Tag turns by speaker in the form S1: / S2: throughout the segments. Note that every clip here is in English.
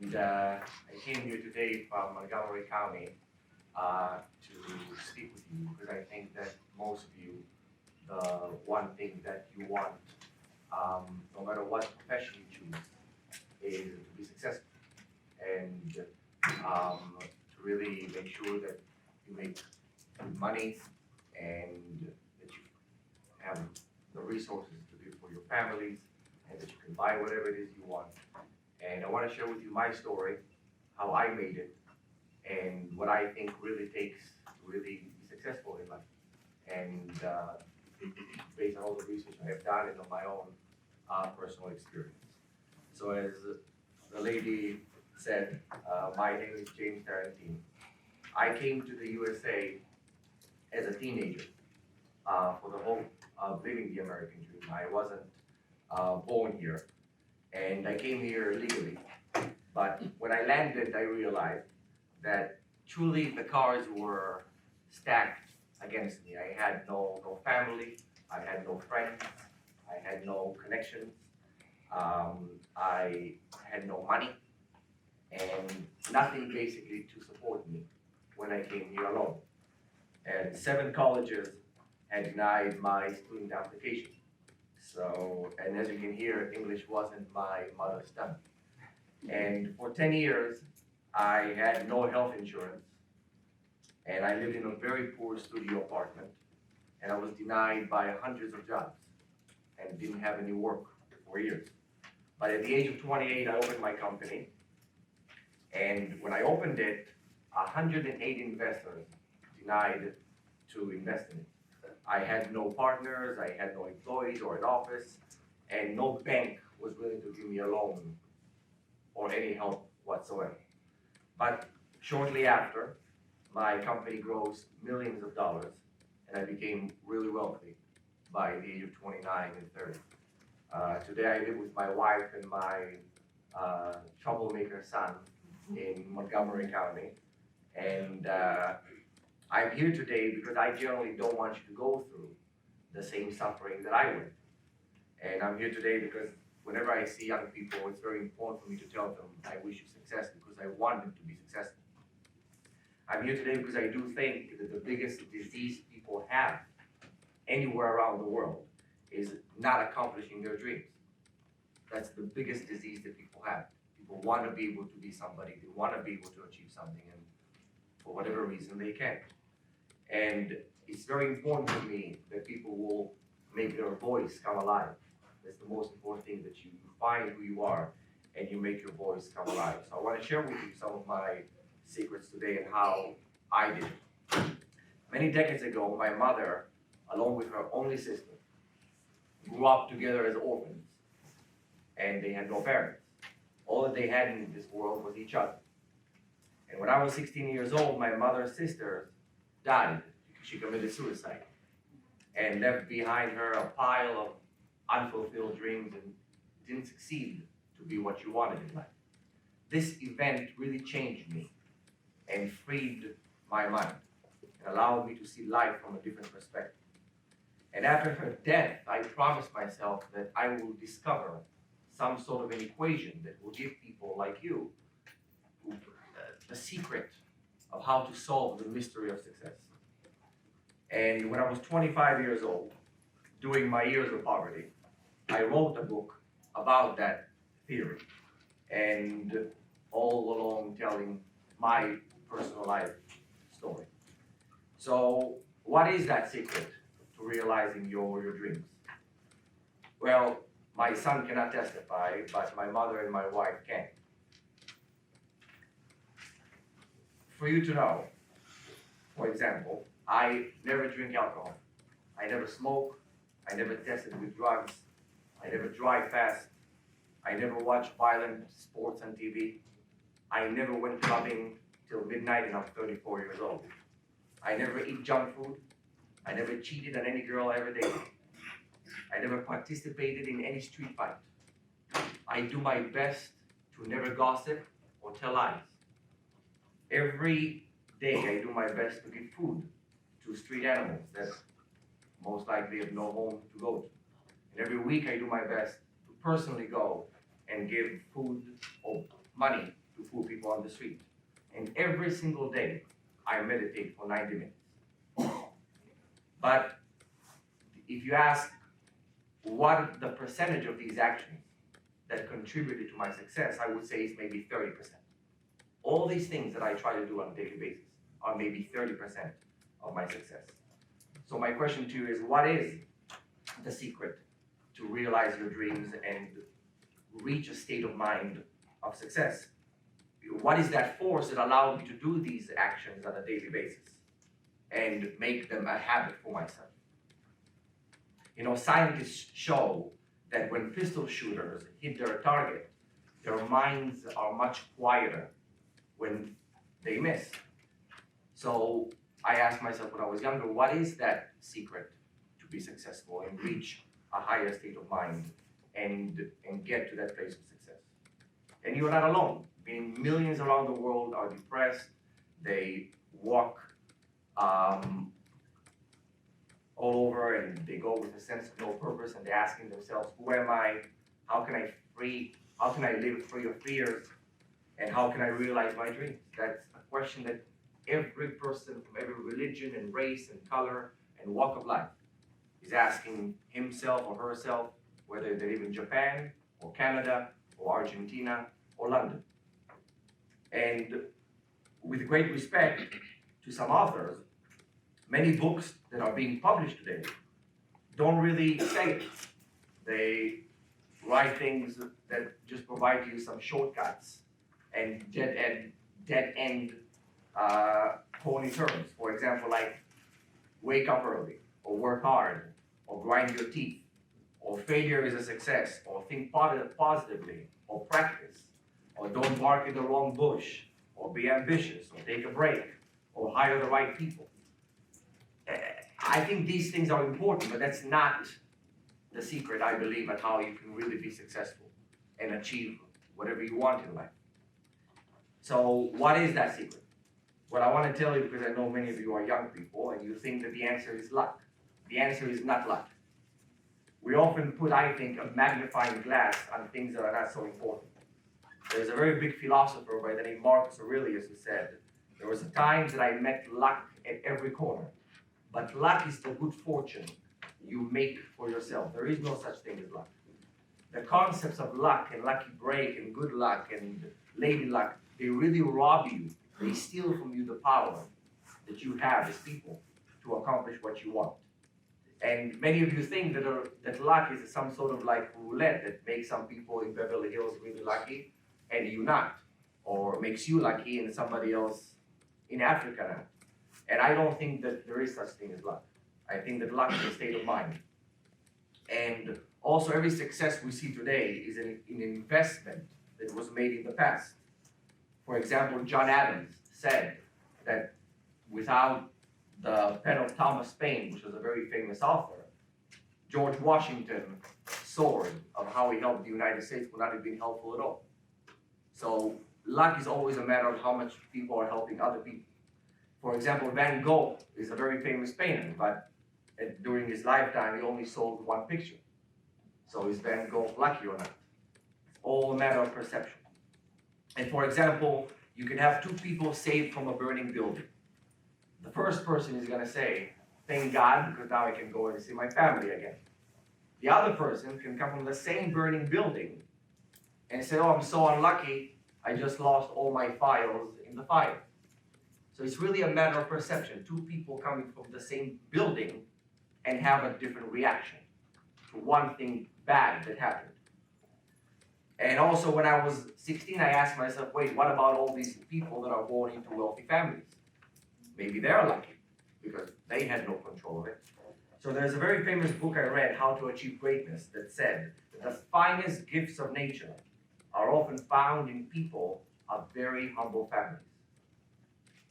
S1: And I came here today from Montgomery County to speak with you because I think that most of you, the one thing that you want, no matter what profession you choose, is to be successful and to really make sure that you make good money and that you have the resources to do for your families and that you can buy whatever it is you want. And I want to share with you my story, how I made it, and what I think really takes to really be successful in life. And based on all the research I have done and on my own personal experience. So as the lady said, my name is James Tarantin. I came to the USA as a teenager for the hope of living the American dream. I wasn't born here, and I came here legally. But when I landed, I realized that truly the cards were stacked against me. I had no family, I had no friends, I had no connections, I had no money, and nothing basically to support me when I came here alone. And 7 colleges had denied my student application. So, and as you can hear, English wasn't my mother's tongue. And for 10 years, I had no health insurance, and I lived in a very poor studio apartment, and I was denied by hundreds of jobs and didn't have any work for years. But at the age of 28, I opened my company, and when I opened it, 108 investors denied to invest in it. I had no partners, I had no employees or an office, and no bank was willing to give me a loan or any help whatsoever. But shortly after, my company grows millions of dollars, and I became really wealthy by the age of 29 and 30. Today I live with my wife and my troublemaker son in Montgomery County, and I'm here today because I generally don't want you to go through the same suffering that I went. And I'm here today because whenever I see young people, it's very important for me to tell them I wish you success because I want them to be successful. I'm here today because I do think that the biggest disease people have anywhere around the world is not accomplishing their dreams. That's the biggest disease that people have. People want to be able to be somebody, they want to be able to achieve something, and for whatever reason they can't. And it's very important to me that people will make their voice come alive. That's the most important thing, that you find who you are and you make your voice come alive. So I want to share with you some of my secrets today and how I did it. Many decades ago, my mother, along with her only sister, grew up together as orphans, and they had no parents. All that they had in this world was each other. And when I was 16 years old, my mother's sister died. She committed suicide and left behind her a pile of unfulfilled dreams and didn't succeed to be what you wanted in life. This event really changed me and freed my mind and allowed me to see life from a different perspective. And after her death, I promised myself that I will discover some sort of an equation that will give people like you the secret of how to solve the mystery of success. And when I was 25 years old, during my years of poverty, I wrote a book about that theory, and all along telling my personal life story. So what is that secret to realizing your dreams? Well, my son cannot testify, but my mother and my wife can. For you to know, for example, I never drink alcohol. I never smoke. I never tested with drugs. I never drive fast. I never watch violent sports on TV. I never went clubbing till midnight, and I'm 34 years old. I never eat junk food. I never cheated on any girl I ever dated. I never participated in any street fight. I do my best to never gossip or tell lies. Every day I do my best to give food to street animals that most likely have no home to go to. And every week I do my best to personally go and give food or money poor people on the street. And every single day, I meditate for 90 minutes. But if you ask what the percentage of these actions that contributed to my success, I would say it's maybe 30%. All these things that I try to do on a daily basis are maybe 30% of my success. So my question to you is, what is the secret to realize your dreams and reach a state of mind of success? What is that force that allows me to do these actions on a daily basis and make them a habit for myself? You know, scientists show that when pistol shooters hit their target, their minds are much quieter when they miss. So I asked myself when I was younger, what is that secret to be successful and reach a higher state of mind and get to that place of success? And you're not alone. I mean, millions around the world are depressed. They walk all over and they go with a sense of no purpose, and they're asking themselves, who am I? How can I live free of fears? And how can I realize my dreams? That's a question that every person from every religion and race and color and walk of life is asking himself or herself, whether they live in Japan or Canada or Argentina or London. And with great respect to some authors, many books that are being published today don't really say it. They write things that just provide you some shortcuts and dead-end pony terms. For example, like wake up early, or work hard, or grind your teeth, or failure is a success, or think positively, or practice, or don't bark in the wrong bush, or be ambitious, or take a break, or hire the right people. I think these things are important, but that's not the secret, I believe, at how you can really be successful and achieve whatever you want in life. So what is that secret? What I want to tell you, because I know many of you are young people and you think that the answer is luck. The answer is not luck. We often put, I think, a magnifying glass on things that are not so important. There's a very big philosopher by the name Marcus Aurelius who said, there was a time that I met luck at every corner, but luck is the good fortune you make for yourself. There is no such thing as luck. The concepts of luck and lucky break and good luck and lady luck, they really rob you. They steal from you the power that you have as people to accomplish what you want. And many of you think that luck is some sort of like roulette that makes some people in Beverly Hills really lucky and you not, or makes you lucky and somebody else in Africa not. And I don't think that there is such thing as luck. I think that luck is a state of mind. And also every success we see today is an investment that was made in the past. For example, John Adams said that without the pen of Thomas Paine, which was a very famous author, George Washington's sword of how he helped the United States would not have been helpful at all. So luck is always a matter of how much people are helping other people. For example, Van Gogh is a very famous painter, but during his lifetime, he only sold one picture. So is Van Gogh lucky or not? It's all a matter of perception. And for example, you can have two people saved from a burning building. The first person is going to say, thank God, because now I can go and see my family again. The other person can come from the same burning building and say, oh, I'm so unlucky, I just lost all my files in the fire. So it's really a matter of perception. Two people coming from the same building and have a different reaction to one thing bad that happened. And also when I was 16, I asked myself, wait, what about all these people that are born into wealthy families? Maybe they're lucky because they had no control of it. So there's a very famous book I read, How to Achieve Greatness, that said that the finest gifts of nature are often found in people of very humble families.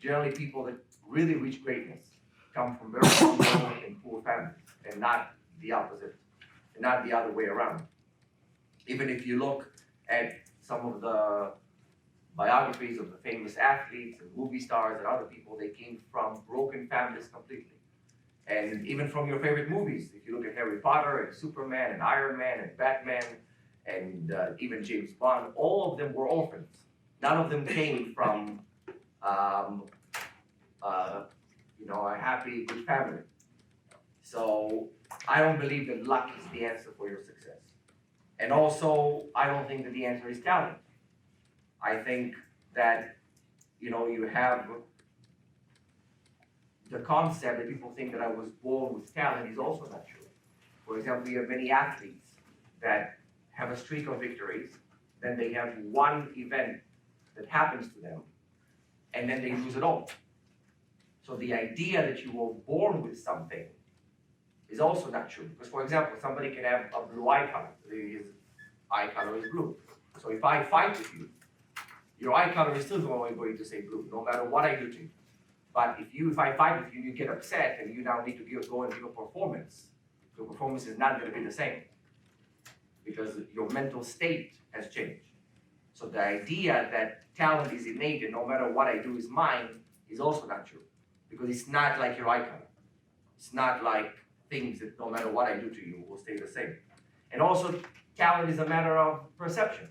S1: Generally, people that really reach greatness come from very humble and poor families, and not the opposite, and not the other way around. Even if you look at some of the biographies of the famous athletes and movie stars and other people, they came from broken families completely. And even from your favorite movies, if you look at Harry Potter and Superman and Iron Man and Batman and even James Bond, all of them were orphans. None of them came from, um, a happy, good family. So I don't believe that luck is the answer for your success. And also, I don't think that the answer is talent. I think that, you have the concept that people think that I was born with talent is also not true. For example, you have many athletes that have a streak of victories, then they have one event that happens to them, and then they lose it all. So the idea that you were born with something is also not true. Because, for example, somebody can have a blue eye color. His eye color is blue. So if I fight with you, your eye color is still going to say blue, no matter what I do to you. But if I fight with you, you get upset, and you now need to go and give a performance. Your performance is not going to be the same because your mental state has changed. So the idea that talent is innate and no matter what I do is mine is also not true, because it's not like your eye color. It's not like things that no matter what I do to you will stay the same. And also, talent is a matter of perception.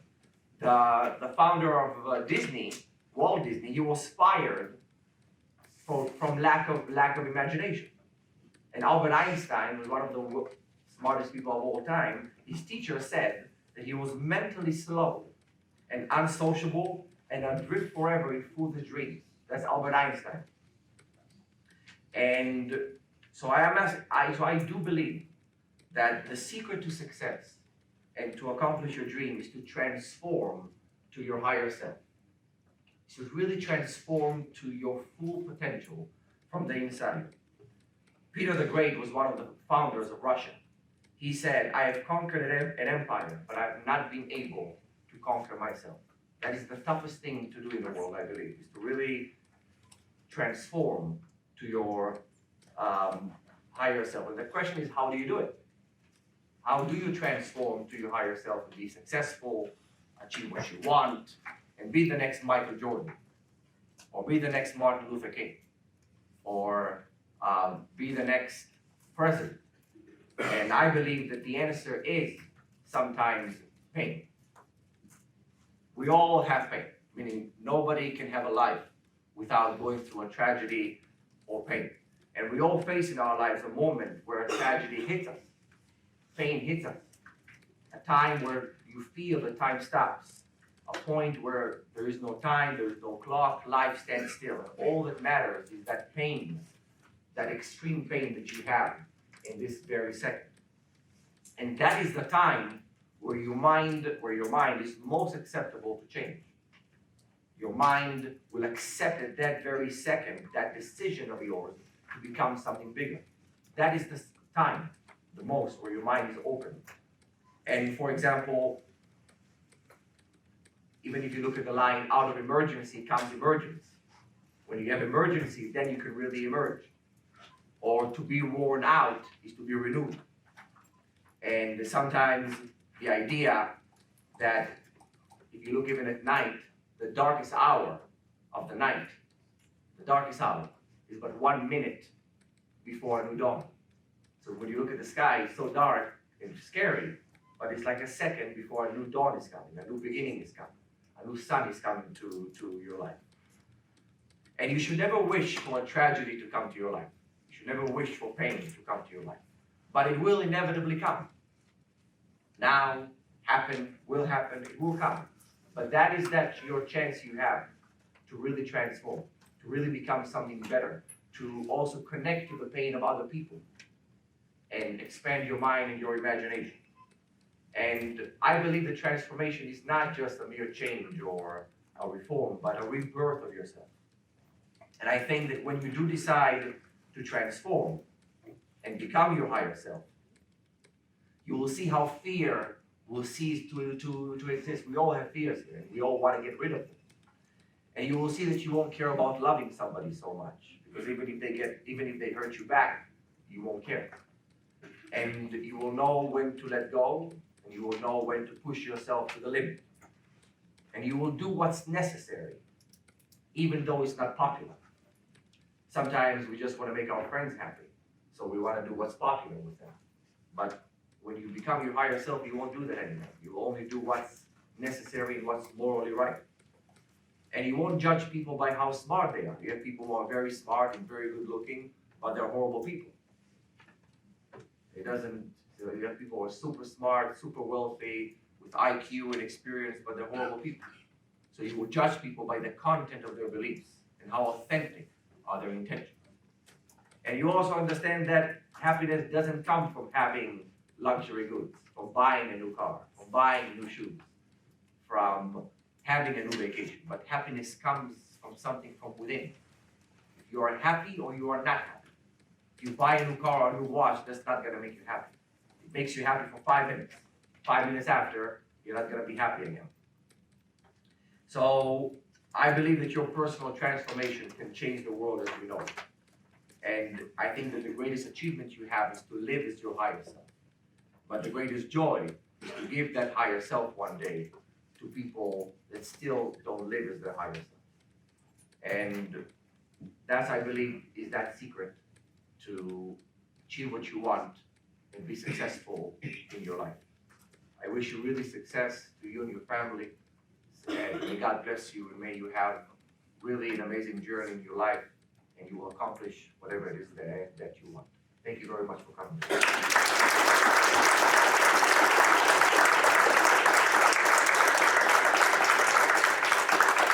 S1: The founder of Disney, Walt Disney, he was fired from lack of imagination. And Albert Einstein was one of the smartest people of all time. His teacher said that he was mentally slow and unsociable and adrift forever in foolish dreams. That's Albert Einstein. And so I do believe that the secret to success and to accomplish your dream is to transform to your higher self. To really transform to your full potential from the inside. Peter the Great was one of the founders of Russia. He said, I have conquered an empire, but I have not been able to conquer myself. That is the toughest thing to do in the world, I believe, is to really transform to your higher self. And the question is, how do you do it? How do you transform to your higher self to be successful, achieve what you want, and be the next Michael Jordan, or be the next Martin Luther King, or be the next president? And I believe that the answer is sometimes pain. We all have pain, meaning nobody can have a life without going through a tragedy or pain. And we all face in our lives a moment where a tragedy hits us, pain hits us, a time where you feel that time stops, a point where there is no time, there is no clock, life stands still. And all that matters is that pain, that extreme pain that you have in this very second. And that is the time where your mind is most acceptable to change. Your mind will accept at that very second that decision of yours to become something bigger. That is the time, the most, where your mind is open. And for example, even if you look at the line, out of emergency comes emergence. When you have emergency, then you can really emerge. Or to be worn out is to be renewed. And sometimes the idea that if you look even at night, the darkest hour of the night, the darkest hour is but 1 minute before a new dawn. So when you look at the sky, it's so dark and scary, but it's like a second before a new dawn is coming, a new beginning is coming, a new sun is coming to your life. And you should never wish for a tragedy to come to your life. You should never wish for pain to come to your life. But it will inevitably come. Now, will happen, it will come. But that is your chance you have to really transform, to really become something better, to also connect to the pain of other people and expand your mind and your imagination. And I believe the transformation is not just a mere change or a reform, but a rebirth of yourself. And I think that when you do decide to transform and become your higher self, you will see how fear will cease to exist. We all have fears here, and we all want to get rid of them. And you will see that you won't care about loving somebody so much, because even if they hurt you back, you won't care. And you will know when to let go, and you will know when to push yourself to the limit. And you will do what's necessary, even though it's not popular. Sometimes we just want to make our friends happy, so we want to do what's popular with them. But when you become your higher self, you won't do that anymore. You will only do what's necessary and what's morally right. And you won't judge people by how smart they are. You have people who are very smart and very good looking, but they're horrible people. It doesn't, so you have people who are super smart, super wealthy, with IQ and experience, but they're horrible people. So you will judge people by the content of their beliefs and how authentic are their intentions. And you also understand that happiness doesn't come from having luxury goods, from buying a new car, from buying new shoes, from having a new vacation. But happiness comes from something from within. If you are happy or you are not happy. If you buy a new car or a new watch, that's not going to make you happy. It makes you happy for 5 minutes. 5 minutes after, you're not going to be happy again. So I believe that your personal transformation can change the world as we know it. And I think that the greatest achievement you have is to live as your higher self. But the greatest joy is to give that higher self one day to people that still don't live as their higher self. And that's, I believe, is that secret to achieve what you want and be successful in your life. I wish you really success to you and your family. And may God bless you, and may you have really an amazing journey in your life, and you will accomplish whatever it is that you want. Thank you very much for coming.